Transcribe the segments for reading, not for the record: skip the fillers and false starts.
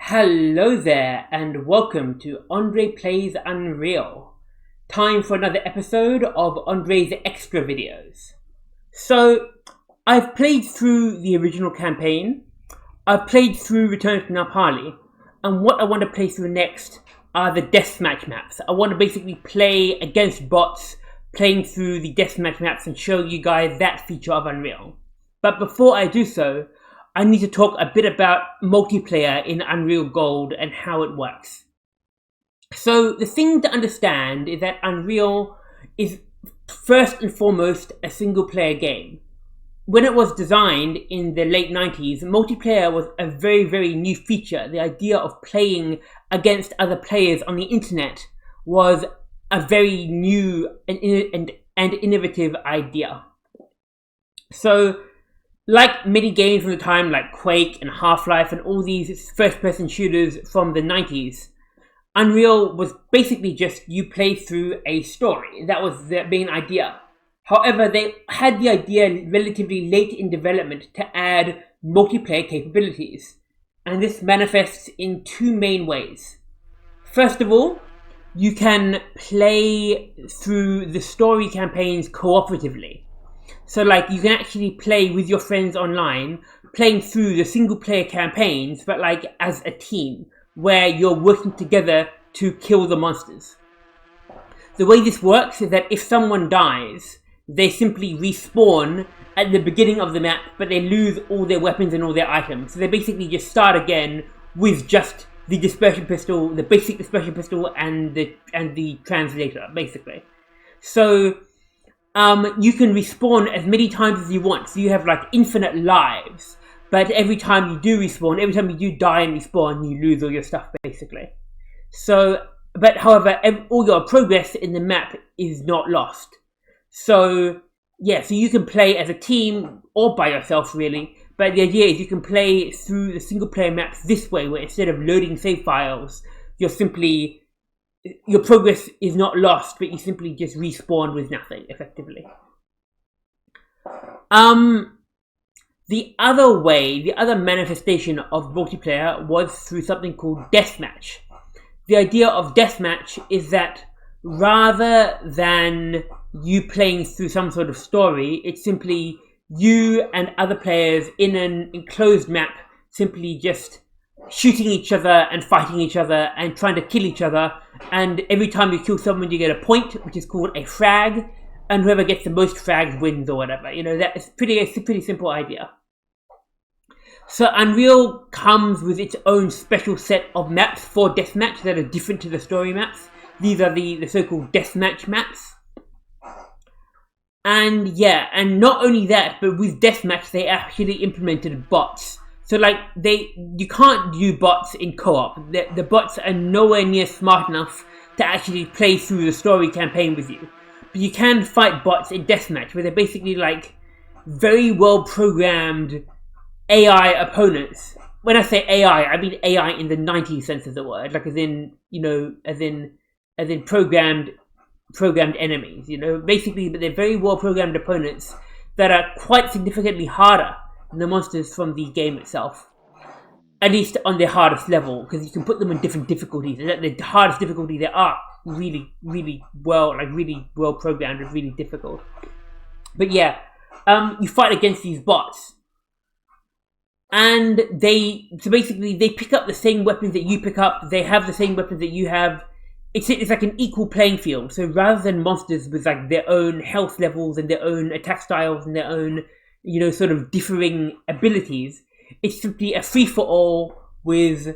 Hello there and welcome to Andre Plays Unreal. Time for another episode of Andre's extra videos. So, I've played through the original campaign, I've played through Return to Napali, and what I want to play through next are the deathmatch maps. I want to basically play against bots, playing through the deathmatch maps and show you guys that feature of Unreal. But before I do so, I need to talk a bit about multiplayer in Unreal Gold and how it works. So the thing to understand is that Unreal is first and foremost a single player game. When it was designed in the late 90s, multiplayer was a very new feature. The idea of playing against other players on the internet was a very new and innovative idea. So, like many games from the time like Quake and Half-Life and all these first-person shooters from the 90s, Unreal was basically just you play through a story. That was the main idea. However, they had the idea relatively late in development to add multiplayer capabilities. And this manifests in two main ways. First of all, you can play through the story campaigns cooperatively. So like you can actually play with your friends online, playing through the single player campaigns, but like as a team, where you're working together to kill the monsters. The way this works is that if someone dies, they simply respawn at the beginning of the map, but they lose all their weapons and all their items. So they basically just start again with just the dispersion pistol, the basic dispersion pistol, and the translator, basically. So you can respawn as many times as you want, so you have like infinite lives. But every time you do respawn, every time you do die and respawn, you lose all your stuff, basically. So, but however, all your progress in the map is not lost. So, yeah, so you can play as a team or by yourself, really. But the idea is you can play through the single player maps this way, where instead of loading save files, your progress is not lost, but you simply just respawn with nothing, effectively. The other manifestation of multiplayer was through something called deathmatch. The idea of deathmatch is that rather than you playing through some sort of story, it's simply you and other players in an enclosed map simply just shooting each other and fighting each other and trying to kill each other, and every time you kill someone you get a point, which is called a frag, and whoever gets the most frags wins or whatever. You know, it's a pretty simple idea. So Unreal comes with its own special set of maps for deathmatch that are different to the story maps. These are the so-called deathmatch maps. And yeah, and not only that, but with deathmatch they actually implemented bots. So like you can't do bots in co-op. The bots are nowhere near smart enough to actually play through the story campaign with you. But you can fight bots in deathmatch, where they're basically like very well programmed AI opponents. When I say AI, I mean AI in the 90s sense of the word, like as in programmed enemies. You know, basically, but they're very well programmed opponents that are quite significantly harder than the monsters from the game itself, at least on their hardest level, because you can put them in different difficulties, and at the hardest difficulty they are really well programmed and really difficult. But yeah, you fight against these bots, and they pick up the same weapons that you pick up, they have the same weapons that you have. It's like an equal playing field. So rather than monsters with like their own health levels and their own attack styles and their own, you know, sort of differing abilities, it's simply a free-for-all with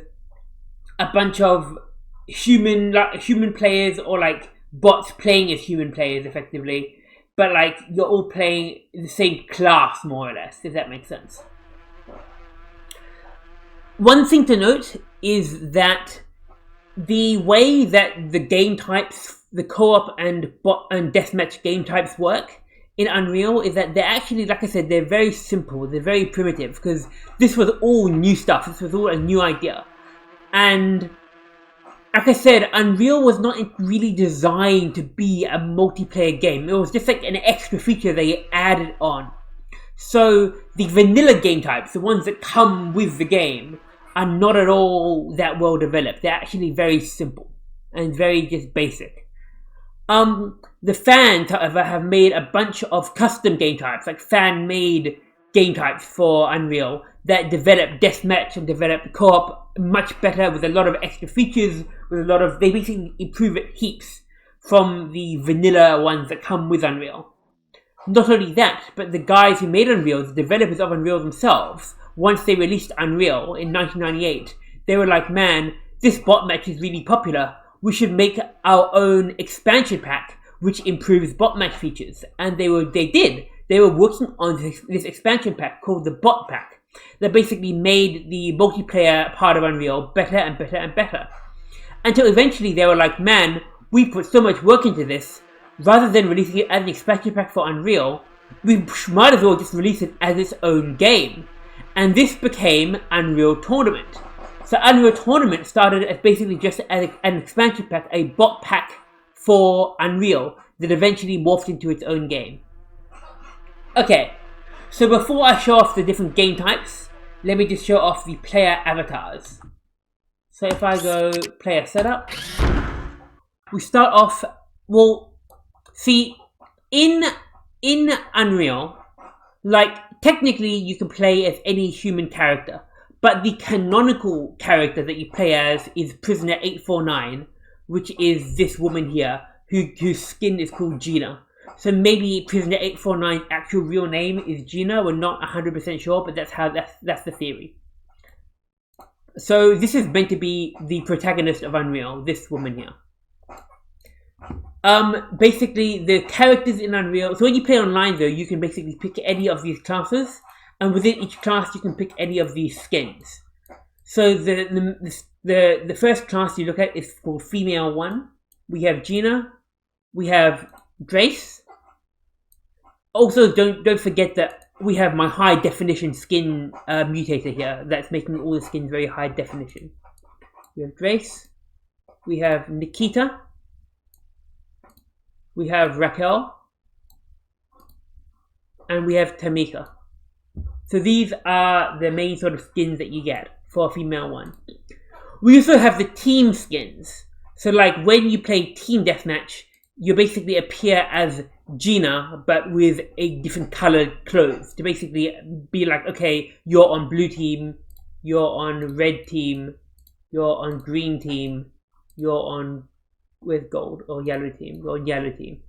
a bunch of human players, or like bots playing as human players, effectively. But like you're all playing the same class, more or less, if that makes sense. One thing to note is that the way that the game types, the co-op and bot and deathmatch game types work in Unreal is that they're actually, like I said, they're very simple, they're very primitive, because this was all new stuff, this was all a new idea. And like I said, Unreal was not really designed to be a multiplayer game. It was just like an extra feature they added on. So the vanilla game types, the ones that come with the game, are not at all that well developed. They're actually very simple and very just basic. The fans, however, have made a bunch of custom game types, like fan-made game types for Unreal that develop deathmatch and develop co-op much better with a lot of extra features, they basically improve it heaps from the vanilla ones that come with Unreal. Not only that, but the guys who made Unreal, the developers of Unreal themselves, once they released Unreal in 1998, they were like, man, this Botmatch is really popular. We should make our own expansion pack which improves Botmatch features. And they did. They were working on this expansion pack called the Bot Pack that basically made the multiplayer part of Unreal better and better and better. Until eventually they were like, man, we put so much work into this, rather than releasing it as an expansion pack for Unreal, we might as well just release it as its own game. And this became Unreal Tournament. So Unreal Tournament started as basically just as an expansion pack, a bot pack for Unreal that eventually morphed into its own game. Okay, so before I show off the different game types, let me just show off the player avatars. So if I go player setup, we start off, well, see, in Unreal, like, technically you can play as any human character, but the canonical character that you play as is Prisoner 849, which is this woman here, whose skin is called Gina. So maybe Prisoner 849's actual real name is Gina, we're not 100% sure, but that's the theory. So this is meant to be the protagonist of Unreal, this woman here. Basically the characters in Unreal, so when you play online though, you can basically pick any of these classes, and within each class you can pick any of these skins. So the first class you look at is for female 1. We have Gina, we have Grace. Also don't forget that we have my high definition skin mutator here that's making all the skins very high definition. We have Grace, we have Nikita, we have Raquel, and we have Tamika. So these are the main sort of skins that you get for a female 1. We also have the team skins. So like when you play Team Deathmatch, you basically appear as Gina, but with a different colored clothes to basically be like, okay, you're on blue team, you're on red team, you're on green team, you're on with gold or yellow team, you're on yellow team.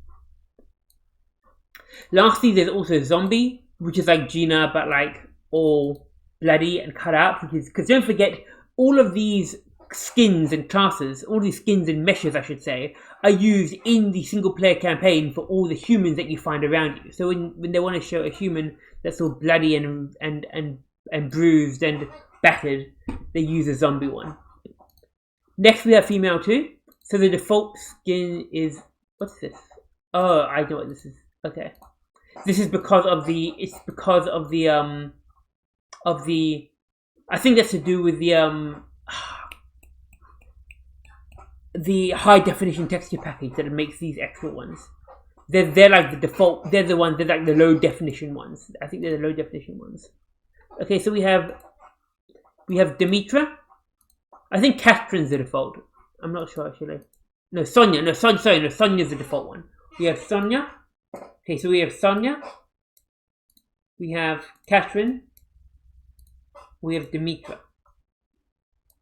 Lastly, there's also Zombie, which is like Gina, but like all bloody and cut out, because don't forget, all of these skins and classes, all these skins and meshes I should say, are used in the single player campaign for all the humans that you find around you. So when they want to show a human that's all bloody and bruised and battered, they use a zombie one. Next we have female 2. So the default skin is, what's this? Oh, I know what this is. Okay. This is because of the, I think that's to do with the high definition texture package that makes these extra ones. They're like the default, they're like the low definition ones. I think they're the low definition ones. Okay, so we have Demetra. I think Catherine's the default. I'm not sure actually. No, Sonia. No, Sonia's the default one. We have Sonia. Okay, so we have Sonia. We have Catherine. We have Demetra.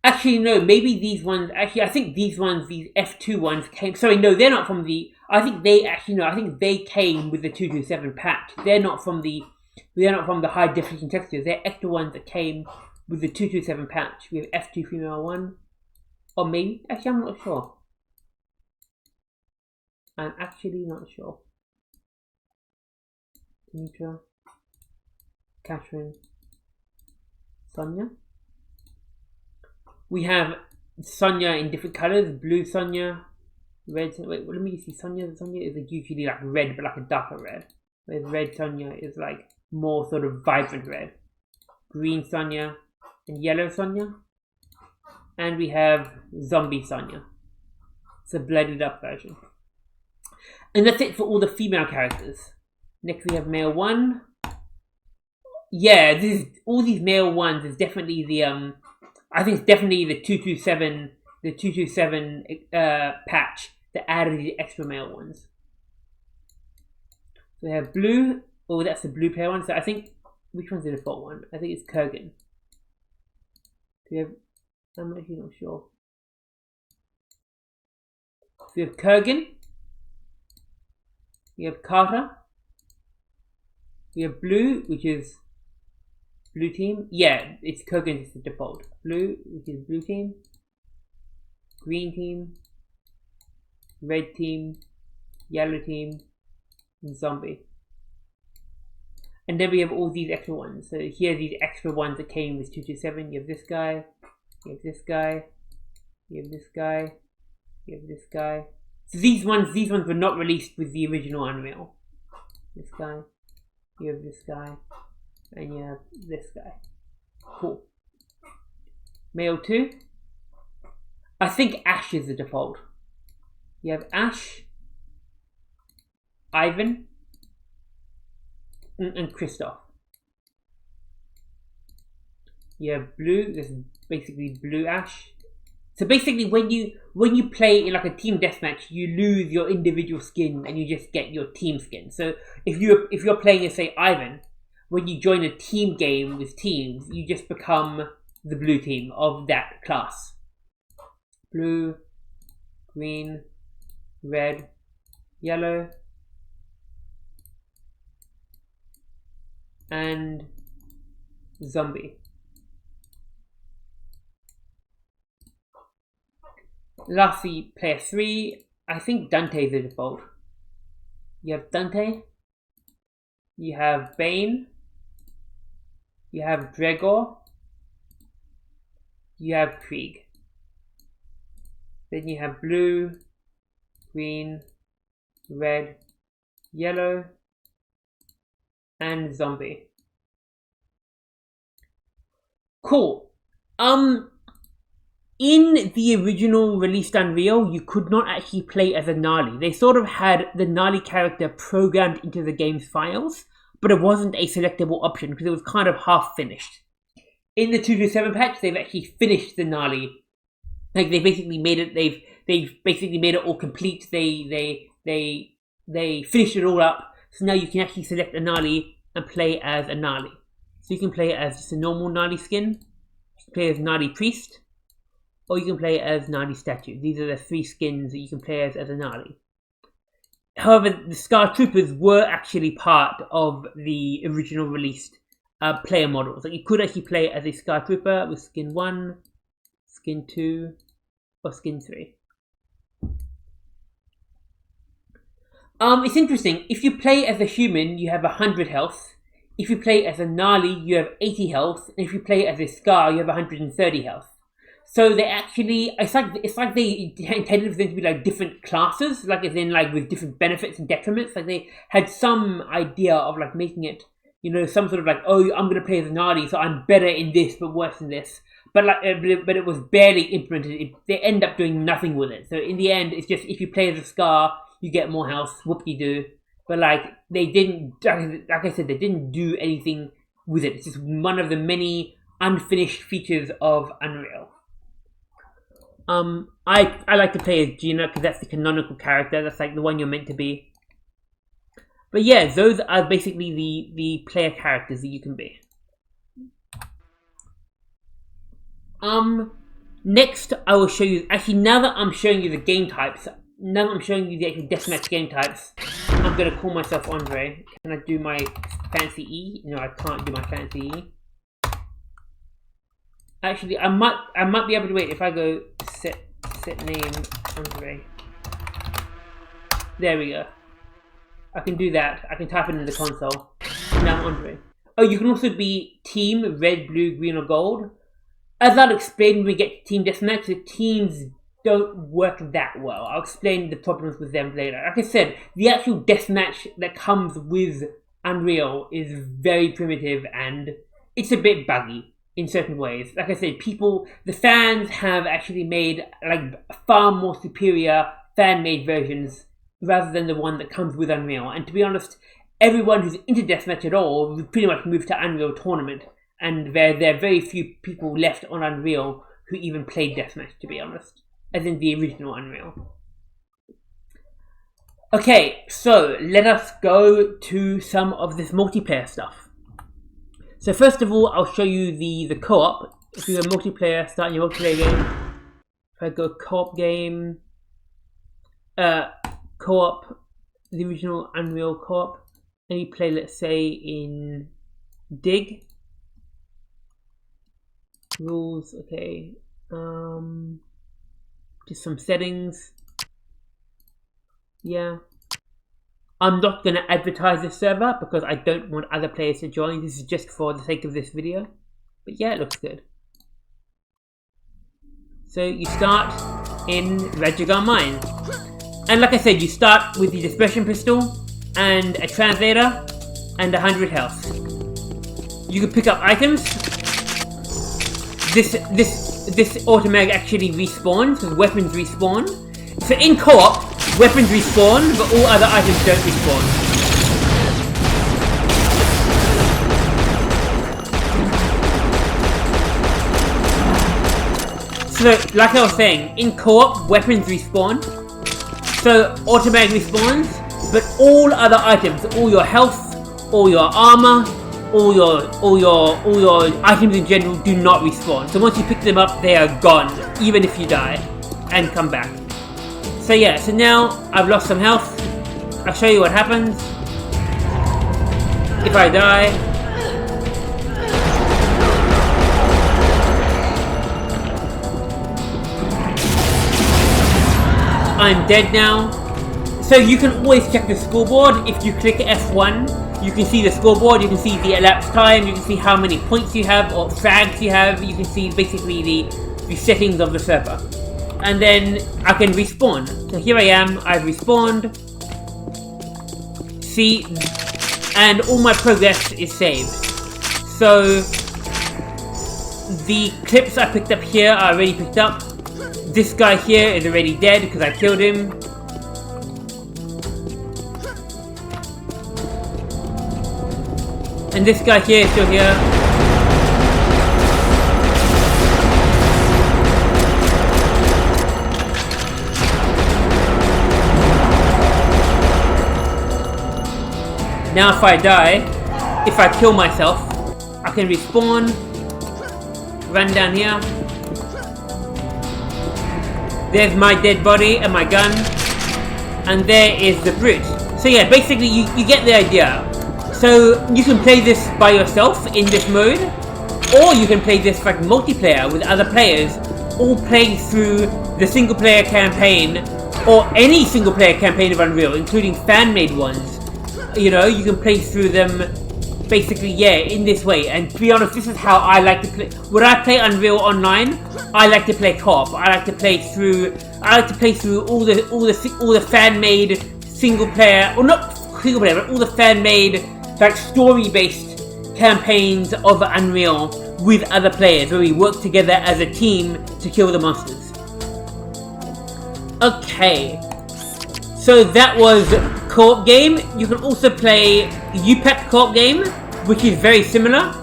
Actually, no, maybe these ones, actually, I think these F2 ones came, sorry, no, they're not from the, I think they came with the 227 patch. They're not from the high definition textures. They're extra ones that came with the 227 patch. We have F2 female 1. Or maybe, actually, I'm not sure. I'm actually not sure. Demetra, Catherine, Sonia. We have Sonia in different colors: blue Sonia, red. Wait, let me see. Sonia is usually like red, but like a darker red. Whereas red Sonia is like more sort of vibrant red. Green Sonia and yellow Sonia. And we have zombie Sonia. It's a bloodied up version. And that's it for all the female characters. Next we have male 1. Yeah, all these male ones is definitely I think it's definitely the 227 patch that added the extra male ones. So we have blue. Oh, that's the blue player one. So I think, which one's the default one? I think it's Kurgan. Do we have, I'm actually not sure. So we have Kurgan. We have Carter. We have blue, which is blue team. Yeah, it's Kurgan is the default. Blue, which is blue team. Green team. Red team. Yellow team. And zombie. And then we have all these extra ones. So here are these extra ones that came with 227. You have this guy. You have this guy. You have this guy. You have this guy. So these ones were not released with the original Unreal. This guy. You have this guy. And you have this guy. Cool. Male 2. I think Ash is the default. You have Ash, Ivan, and Kristoff. You have blue. This is basically blue Ash. So basically, when you play in like a team deathmatch, you lose your individual skin and you just get your team skin. So if you're playing as, say, Ivan, when you join a team game with teams, you just become the blue team of that class. Blue, green, red, yellow, and zombie. Lastly, player 3, I think Dante is the default. You have Dante, you have Bane, you have Gregor, you have Krieg. Then you have blue, green, red, yellow, and zombie. Cool. In the original released Unreal, you could not actually play as a Gnarly. They sort of had the Gnarly character programmed into the game's files, but it wasn't a selectable option because it was kind of half finished. In the 227 patch, they've actually finished the Gnarly. Like they basically made it. They've basically made it all complete. They finished it all up. So now you can actually select a Gnarly and play as a Gnarly. So you can play as just a normal Gnarly skin. You can play as Gnarly Priest. Or you can play as Gnarly Statue. These are the 3 skins that you can play as a Gnarly. However, the Scar Troopers were actually part of the original released player models. Like you could actually play as a Scar Trooper with skin 1, skin 2, or skin 3. It's interesting. If you play as a human, you have 100 health. If you play as a Gnarly, you have 80 health. And if you play as a Scar, you have 130 health. So they actually, it's like they intended for them to be like different classes, like as in like with different benefits and detriments. Like they had some idea of like making it, you know, some sort of like, oh, I'm gonna play as a Gnarly, so I'm better in this but worse in this. But like, but it was barely implemented. They end up doing nothing with it. So in the end, it's just if you play as a Scar, you get more health. Whoop-de-doo. But like they didn't, like I said, they didn't do anything with it. It's just one of the many unfinished features of Unreal. I like to play as Gina because that's the canonical character. That's like the one you're meant to be. But yeah, those are basically the player characters that you can be. Next I will show you, actually now that I'm showing you the game types, now that I'm showing you the actual deathmatch game types, I'm gonna call myself Andre. Can I do my fancy E? No, I can't do my fancy E. Actually, I might be able to wait if I go set name Andre. There we go. I can do that. I can type it in the console. Now I'm Andre. Oh, you can also be team red, blue, green, or gold. As I'll explain when we get to team deathmatch, the teams don't work that well. I'll explain the problems with them later. Like I said, the actual deathmatch that comes with Unreal is very primitive and it's a bit buggy in certain ways. Like I said, the fans have actually made like far more superior fan-made versions rather than the one that comes with Unreal. And to be honest, everyone who's into deathmatch at all pretty much moved to Unreal Tournament and there are very few people left on Unreal who even played Deathmatch, to be honest, as in the original Unreal. Okay, so let us go to some of this multiplayer stuff. So first of all, I'll show you the co-op. If you go multiplayer, start your multiplayer game. If I go co-op game, co-op, the original Unreal co-op, and you play, let's say, in Dig. Rules, okay. Just some settings. Yeah. I'm not going to advertise this server because I don't want other players to join. This is just for the sake of this video. But yeah, it looks good. So you start in Rajagar Mine. And like I said, you start with the dispersion pistol and a translator and 100 health. You can pick up items. This automatic actually respawns, because weapons respawn. So in co-op, weapons respawn, but all other items don't respawn. So, like I was saying, in co-op, weapons respawn. So, automatic respawns, but all other items, all your health, all your armor, all your items in general do not respawn. So once you pick them up, they are gone, even if you die, and come back. So yeah, so now I've lost some health. I'll show you what happens if I die. I'm dead now. So you can always check the scoreboard. If you click F1, you can see the scoreboard, you can see the elapsed time, you can see how many points you have or frags you have, you can see basically the settings of the server. And then I can respawn. So here I am, I've respawned. See, and all my progress is saved. So the clips I picked up here are already picked up. This guy here is already dead because I killed him. And this guy here is still here. Now if I die, if I kill myself, I can respawn, run down here. There's my dead body and my gun. And there is the brute. So yeah, basically you get the idea. So you can play this by yourself in this mode, or you can play this like multiplayer with other players, all playing through the single player campaign, or any single player campaign of Unreal, including fan-made ones. You know, you can play through them basically, yeah, in this way. And to be honest, this is how I like to play. When I play Unreal Online, I like to play co-op. I like to play through all the fan-made single player, or not single player, but all the fan-made like story-based campaigns of Unreal with other players, where we work together as a team to kill the monsters. Okay, so that was CoopGame. You can also play UPakCoopGame, which is very similar,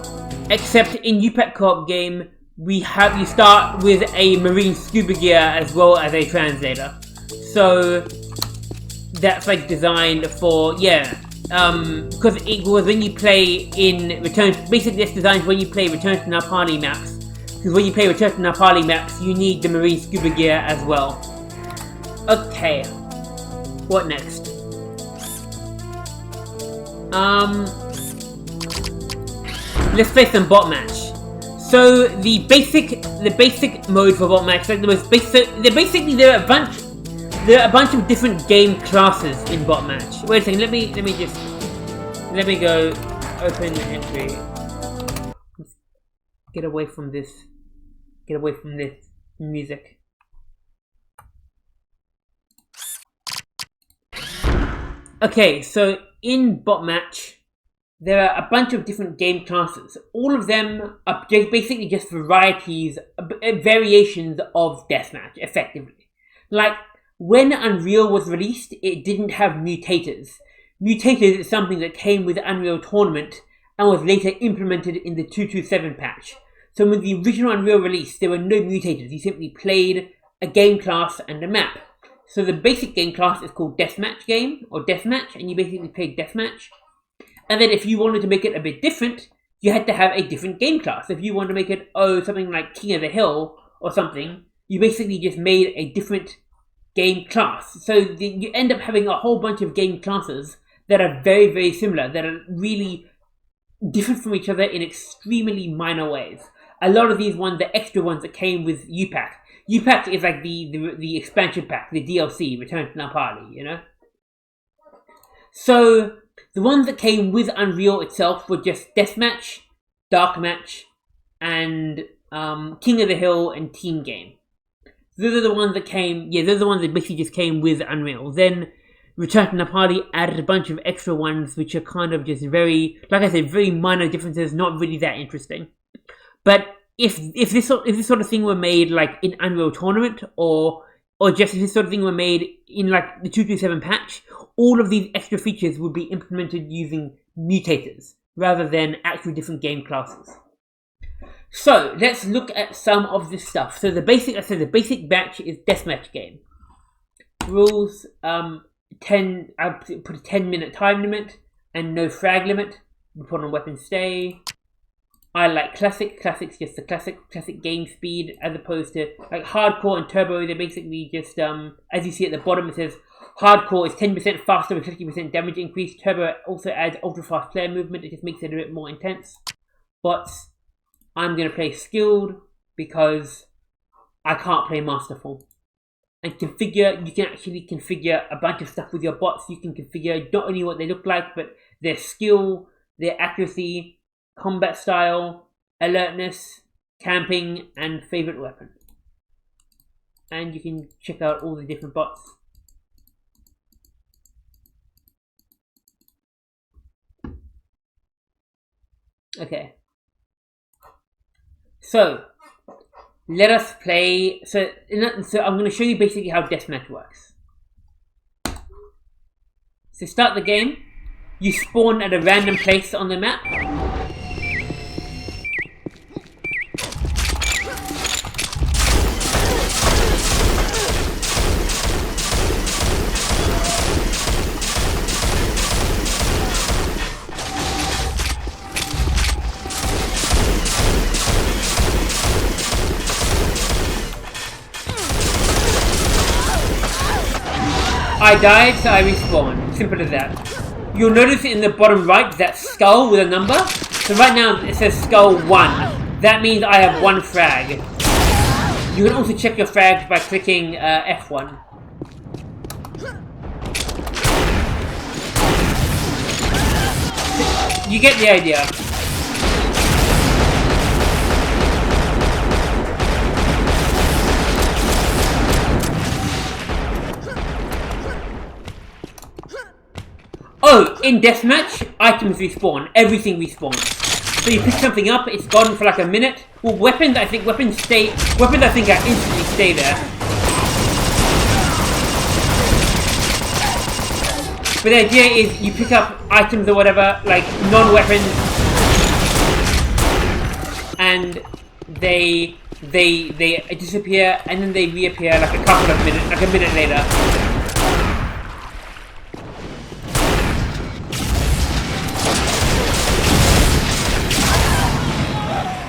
except in UPakCoopGame you start with a marine scuba gear as well as a translator. So that's like designed for, yeah. Because it was when you play in Return, basically it's designed when you play Return to Napali maps. Because when you play Return to Napali maps, you need the marine scuba gear as well. Okay, what next? Let's play some Botmatch. So the basic mode for Botmatch, like the most basic, there are a bunch of different game classes in Botmatch. Wait a second, let me go open entry. Get away from this music. Okay, so in Botmatch, there are a bunch of different game classes. All of them are basically just varieties, variations of Deathmatch, effectively. Like, when Unreal was released, it didn't have mutators. Mutators is something that came with Unreal Tournament and was later implemented in the 227 patch. So when the original Unreal released, there were no mutators. You simply played a game class and a map. So the basic game class is called DeathMatch Game, or DeathMatch, and you basically played DeathMatch. And then if you wanted to make it a bit different, you had to have a different game class. If you wanted to make it, something like KingOfTheHill or something, you basically just made a different game class. So you end up having a whole bunch of game classes that are very, very similar, that are really different from each other in extremely minor ways. A lot of these ones, the extra ones that came with UPak. UPak is like the expansion pack, the DLC, Return to Napali, you know? So the ones that came with Unreal itself were just DeathMatch, DarkMatch, and KingOfTheHill and TeamGame. Those are the ones that came, those are the ones that basically just came with Unreal. Then Return to Napali added a bunch of extra ones which are kind of just very, like I said, very minor differences, not really that interesting. But if this sort of thing were made like in Unreal Tournament, or just if this sort of thing were made in like the 227 patch, all of these extra features would be implemented using mutators rather than actual different game classes. So let's look at some of this stuff. So the basic batch is Deathmatch Game. Rules, I put a 10-minute time limit and no frag limit. We put on weapon stay. I like classic. Classic's just the classic game speed, as opposed to like hardcore and turbo. They're basically just as you see at the bottom, it says hardcore is 10% faster with 50% damage increase. Turbo also adds ultra fast player movement. It just makes it a bit more intense. Bots, I'm going to play skilled because I can't play masterful. And configure, you can actually configure a bunch of stuff with your bots. You can configure not only what they look like, but their skill, their accuracy, combat style, alertness, camping, and favorite weapon. And you can check out all the different bots. Okay. So let us play. So I'm going to show you basically how deathmatch works. So start the game. You spawn at a random place on the map. I died, so I respawned. Simple as that. You'll notice in the bottom right that skull with a number. So right now it says skull 1. That means I have 1 frag. You can also check your frags by clicking F1. You get the idea. Oh, in deathmatch, items respawn. Everything respawns. So you pick something up, it's gone for like a minute. Well, weapons I think instantly stay there. But the idea is you pick up items or whatever, like non-weapons, and they disappear and then they reappear like a minute later.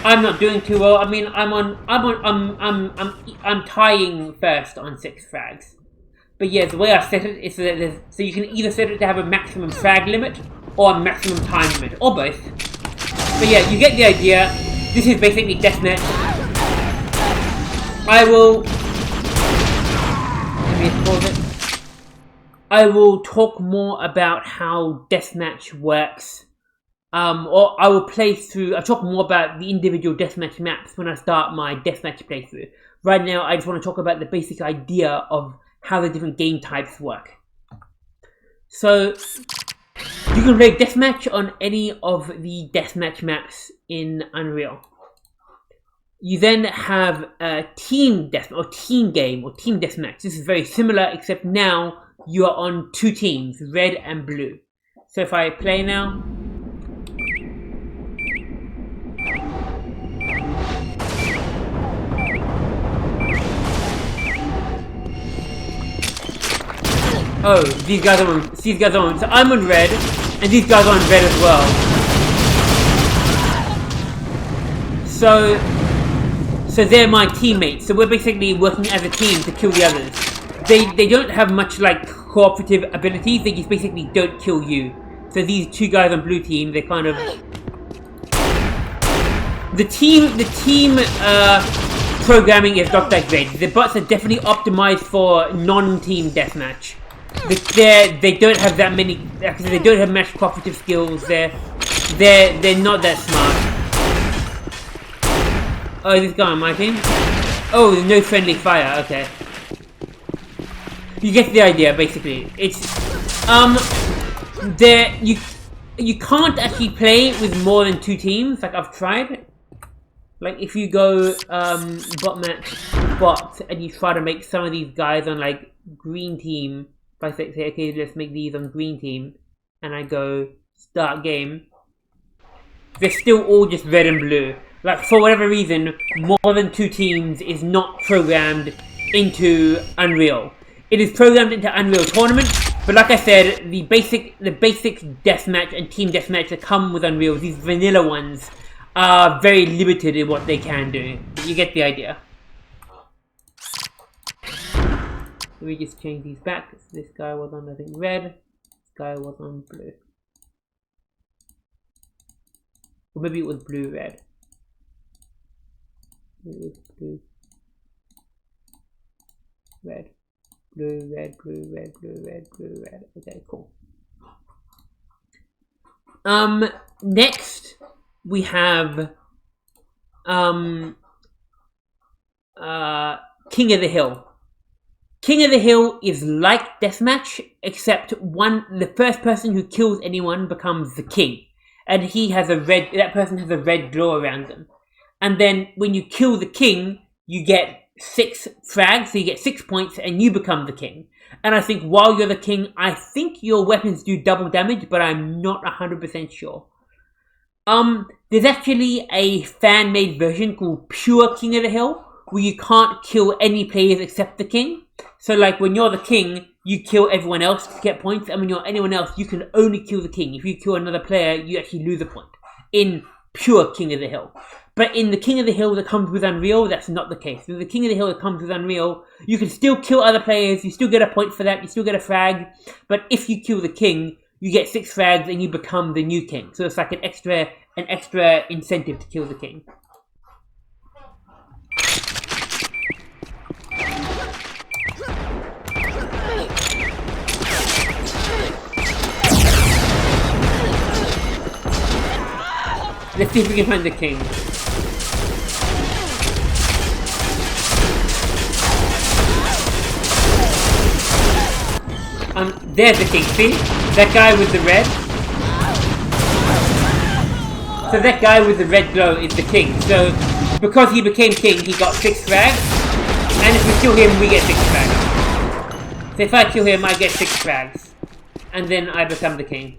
I'm not doing too well. I mean, I'm tying first on 6 frags. But yeah, the way I set it is so you can either set it to have a maximum frag limit or a maximum time limit, or both. But yeah, you get the idea. This is basically deathmatch. I will talk more about how deathmatch works. Or I will I'll talk more about the individual deathmatch maps when I start my deathmatch playthrough. Right now, I just want to talk about the basic idea of how the different game types work. So, you can play deathmatch on any of the deathmatch maps in Unreal. You then have a team death or team game or team deathmatch. This is very similar, except now you are on 2 teams, red and blue. So if I play now, Oh, these guys are on. So I'm on red, and these guys are on red as well. So they're my teammates. So we're basically working as a team to kill the others. They don't have much like cooperative abilities. They just basically don't kill you. So these two guys on blue team, they kind of the team programming is not that great. The bots are definitely optimized for non-team deathmatch. They don't have that many. They don't have much cooperative skills. They're not that smart. Oh, is this guy on my team? Oh, there's no friendly fire. Okay, you get the idea. Basically, it's you can't actually play with more than two teams. Like I've tried. Like if you go Botmatch bot and you try to make some of these guys on like green team. If I say okay, let's make these on green team, and I go start game. They're still all just red and blue. Like for whatever reason, more than two teams is not programmed into Unreal. It is programmed into Unreal Tournament, but like I said, the basic deathmatch and team deathmatch that come with Unreal, these vanilla ones, are very limited in what they can do. You get the idea. Let me just change these back. So this guy was on, I think, red. This guy was on blue. Or maybe it was blue-red. It was blue. Red. Blue, red, blue, red, blue, red, blue, red. Okay, cool. Next we have King of the Hill. King of the Hill is like Deathmatch, except the first person who kills anyone becomes the king. And that person has a red glow around them. And then when you kill the king, you get 6 frags, so you get 6 points, and you become the king. And I think while you're the king, I think your weapons do double damage, but I'm not 100% sure. There's actually a fan-made version called Pure King of the Hill, where you can't kill any players except the king. So like when you're the king, you kill everyone else to get points, and when you're anyone else, you can only kill the king. If you kill another player, you actually lose a point. In Pure King of the Hill. But in the King of the Hill that comes with Unreal, that's not the case. In the King of the Hill that comes with Unreal, you can still kill other players, you still get a point for that, you still get a frag, but if you kill the king, you get 6 frags and you become the new king. So it's like an extra incentive to kill the king. Let's see if we can find the king. There's the king, see? That guy with the red? So that guy with the red glow is the king. So, because he became king, he got 6 frags. And if we kill him, we get 6 frags. So if I kill him, I get 6 frags. And then I become the king.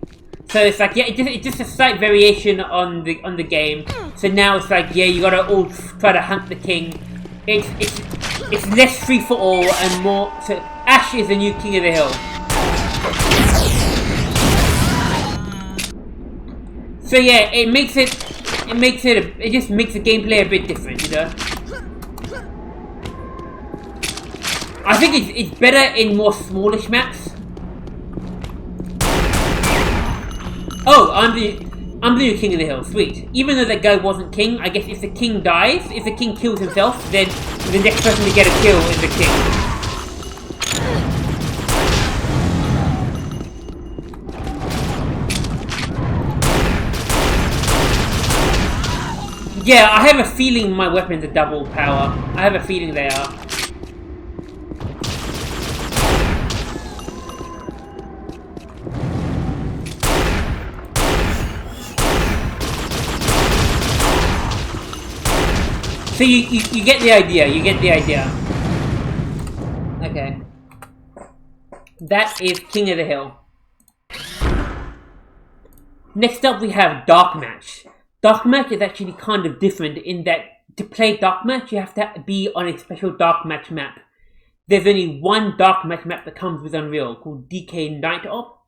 So it's like, yeah, it's just a slight variation on the game. So now it's like, yeah, you gotta all try to hunt the king. It's less free for all and more. So Ash is the new King of the Hill. So yeah, it just makes the gameplay a bit different, you know. I think it's better in more smallish maps. Oh, I'm the new King of the Hill. Sweet. Even though that guy wasn't king, I guess if the king dies, if the king kills himself, then the next person to get a kill is the king. Yeah, I have a feeling my weapons are double power. I have a feeling they are. So you get the idea, Okay. That is King of the Hill. Next up we have DarkMatch. DarkMatch is actually kind of different in that to play DarkMatch you have to be on a special DarkMatch map. there's only one DarkMatch map that comes with Unreal called DK Night Op.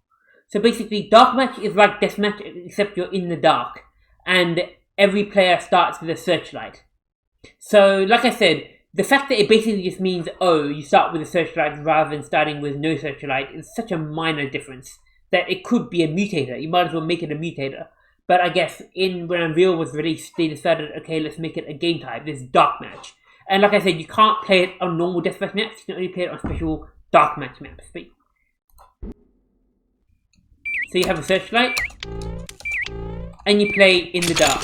So basically, DarkMatch is like DeathMatch except you're in the dark, and every player starts with a searchlight. So, like I said, the fact that it basically just means, oh, you start with a searchlight rather than starting with no searchlight is such a minor difference that it could be a mutator. You might as well make it a mutator. But I guess when Unreal was released, they decided, okay, let's make it a game type, this DarkMatch. And like I said, you can't play it on normal deathmatch maps, you can only play it on special DarkMatch maps. So you have a searchlight, and you play in the dark.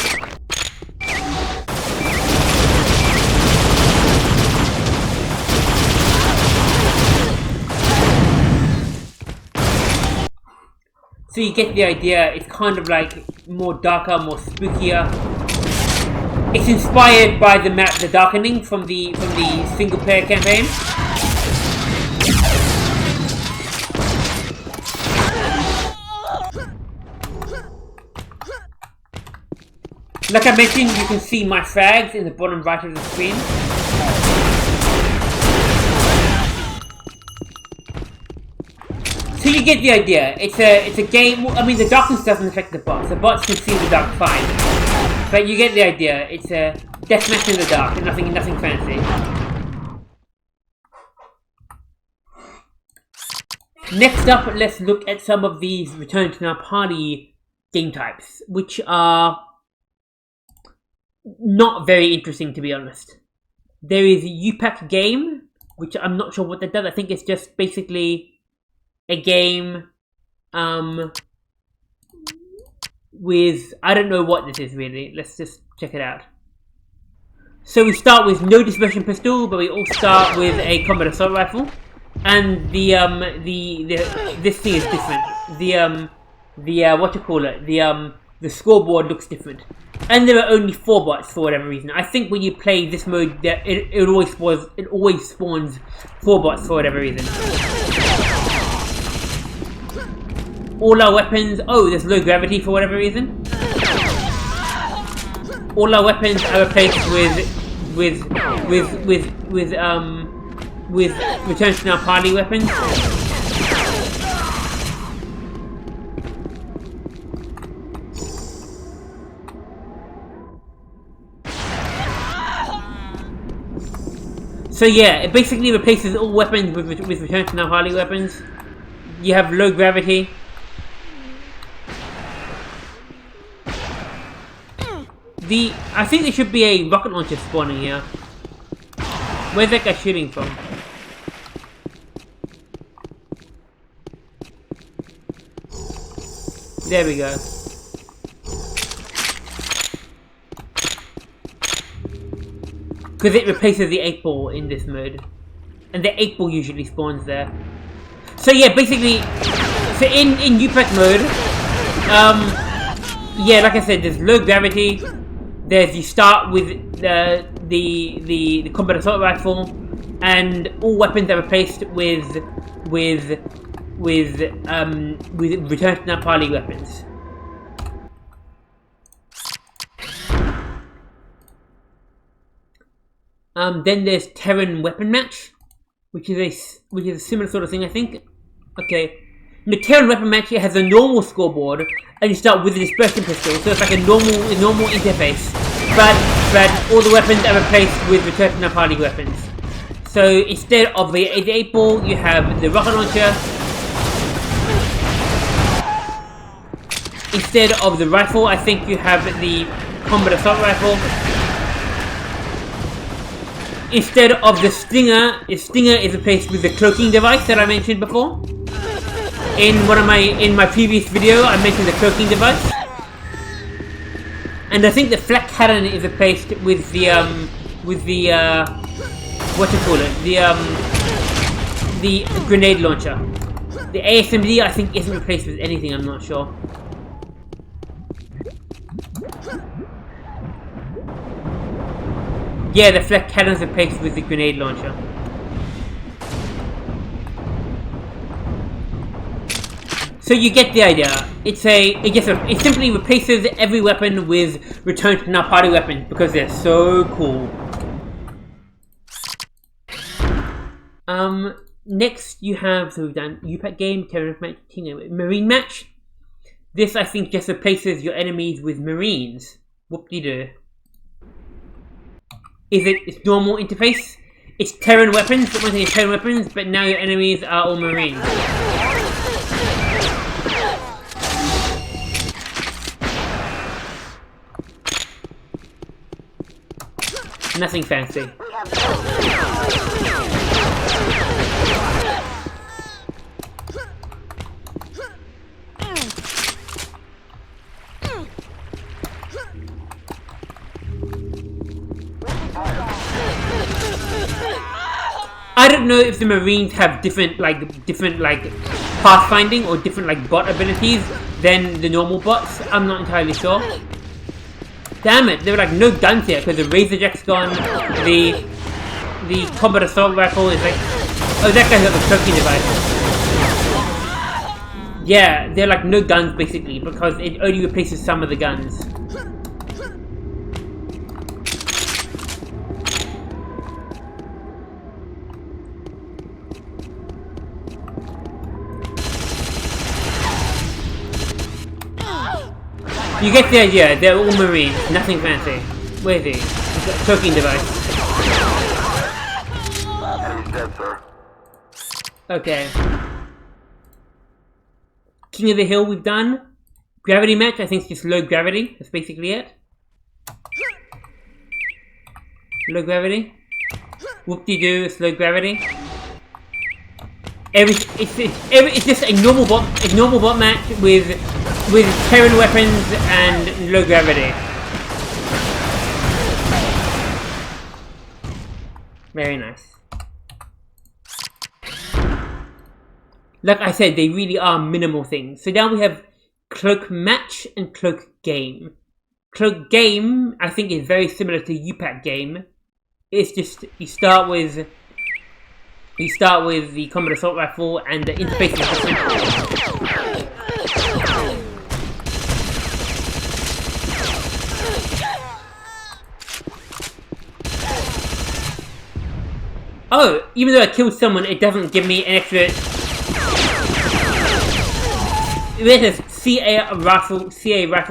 So you get the idea, it's kind of like more darker, more spookier. It's inspired by the map The Darkening from the single player campaign. Like I mentioned, you can see my frags in the bottom right of the screen. So you get the idea. It's a game. I mean, the darkness doesn't affect the bots. The bots can see the dark fine, but you get the idea. It's a deathmatch in the dark, and nothing fancy. Next up, let's look at some of these return to our party game types, which are not very interesting, to be honest. There is UPakGame, which I'm not sure what that does. I think it's just basically a game with, I don't know what this is really. Let's just check it out. So we start with no dispersion pistol, but we all start with a combat assault rifle, and this thing is different. The scoreboard looks different, and there are only 4 bots for whatever reason. I think when you play this mode, it always spawns 4 bots for whatever reason. All our weapons, oh, there's low gravity for whatever reason. All our weapons are replaced with return to our party weapons. So yeah, it basically replaces all weapons with return to our party weapons. You have low gravity. I think there should be a rocket launcher spawning here. Where's that guy shooting from? There we go. Because it replaces the 8-ball in this mode. And the 8-ball usually spawns there. So yeah, basically, so in UPak mode, yeah, like I said, there's low gravity. You start with the combat assault rifle, and all weapons are replaced with return to our party weapons. Then there's TerranWeaponMatch, which is a similar sort of thing, I think. Okay. The TerranWeaponMatch has a normal scoreboard, and you start with a dispersion pistol, so it's like a normal interface. But all the weapons are replaced with return to our party weapons. So instead of the 8-ball, you have the rocket launcher. Instead of the rifle, I think you have the combat assault rifle. Instead of the stinger is replaced with the cloaking device that I mentioned before. In my previous video, I mentioned the cloaking device, and I think the flak cannon is replaced with the the grenade launcher. The ASMD I think isn't replaced with anything. I'm not sure. Yeah, the flak cannon is replaced with the grenade launcher. So you get the idea. It simply replaces every weapon with return to our party weapons because they're so cool. Next you have, so we've done UPakGame, TerranWeaponMatch, MarineMatch. This I think just replaces your enemies with Marines. Whoop-de-doo. It's normal interface? It's Terran weapons, but one thing is Terran weapons, but now your enemies are all Marines. Nothing fancy. I don't know if the Marines have different pathfinding or different like bot abilities than the normal bots. I'm not entirely sure. Damn it, there were like no guns here because the Razor Jack's gone. The combat assault rifle is like, oh, that guy's got the cloaking device. Yeah, they're like no guns basically because it only replaces some of the guns. You get the idea, they're all Marines, nothing fancy. Where is he? He's got a cloaking device. He's dead, sir. Okay. King of the Hill we've done. GravityMatch, I think it's just low gravity, that's basically it. Low gravity. Whoop-de-doo, it's low gravity. It's just a normal bot match with Terran weapons and low gravity. Very nice. Like I said, they really are minimal things. So now we have CloakMatch and CloakGame. CloakGame, I think, is very similar to UPakGame. It's just you start with the combat assault rifle and the interface is different. Oh, even though I killed someone, it doesn't give me an extra. There's CA rifle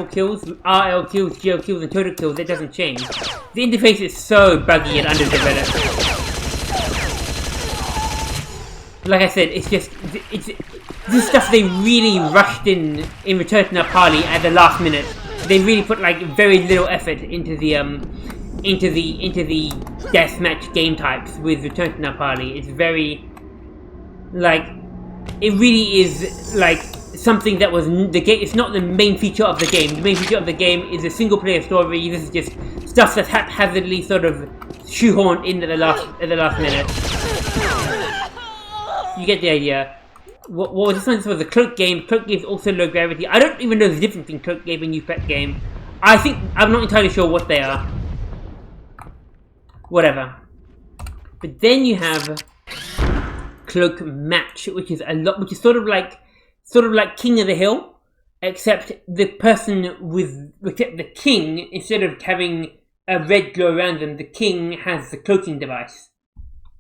kills, RL kills, GL kills, and total kills. It doesn't change. The interface is so buggy and underdeveloped. Like I said, this stuff they really rushed in Return to Nepali at the last minute. They really put like very little effort into the deathmatch game types with Return to Nepali. It's very like it really is like something that was the game. It's not the main feature of the game. The main feature of the game is a single player story. This is just stuff that's haphazardly sort of shoehorned in at the last minute. You get the idea. What was this one? This was the CloakGame. CloakGame is also low gravity. I don't even know the difference between CloakGame and UPakGame. I'm not entirely sure what they are. Whatever. But then you have CloakMatch, which is sort of like King of the Hill, except the king, instead of having a red glow around them, the king has the cloaking device.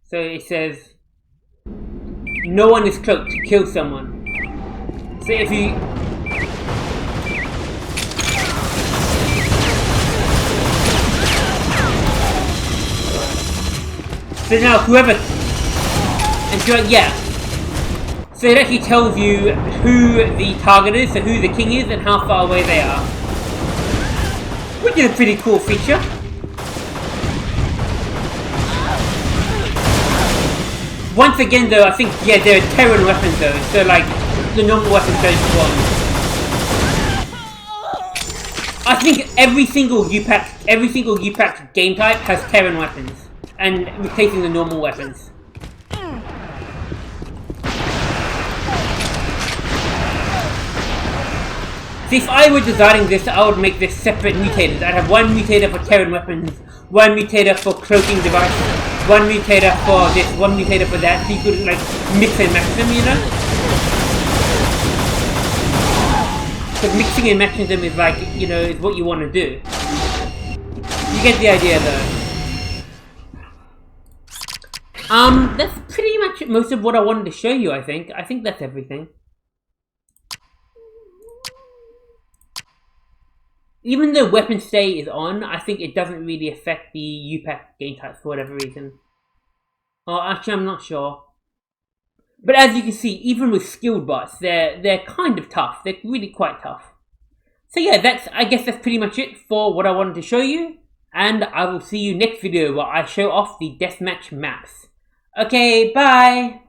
So it says, no one is cloaked, kill someone. So if you... So now whoever... And so yeah. So it actually tells you who the target is, so who the king is and how far away they are. Which is a pretty cool feature. Once again though, I think, yeah, they're Terran weapons though, so like, the normal weapons don't spawn. I think every single UPak game type has Terran weapons, and replacing the normal weapons. See, if I were designing this, I would make this separate mutators. I'd have one mutator for Terran weapons, one mutator for cloaking device, one mutator for this, one mutator for that, so you could like mix and match them, you know? Because mixing and matching them is like, you know, is what you want to do. You get the idea though. That's pretty much most of what I wanted to show you, I think. I think that's everything. Even though weapon stay is on, I think it doesn't really affect the UPak game types for whatever reason. Oh, actually, I'm not sure. But as you can see, even with skilled bots, they're kind of tough. They're really quite tough. So yeah, I guess that's pretty much it for what I wanted to show you. And I will see you next video where I show off the deathmatch maps. Okay, bye!